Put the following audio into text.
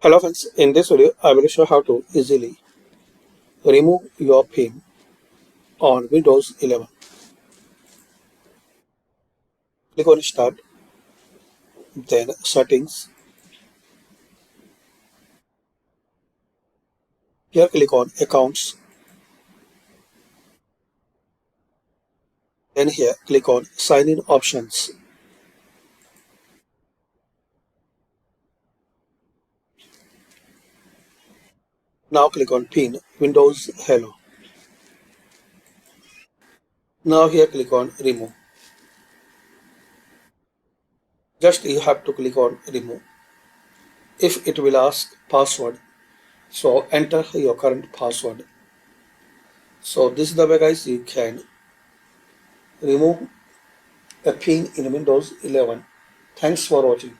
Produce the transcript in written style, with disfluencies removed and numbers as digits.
Hello friends, in this video I will show how to easily remove your pin on Windows 11. Click on Start, then Settings. Here click on Accounts, then here click on Sign In Options. Now click on Pin Windows Hello. Now here click on Remove. Just you have to click on Remove. If it will ask password, so enter your current password. So this is the way guys you can remove a pin in Windows 11. Thanks for watching.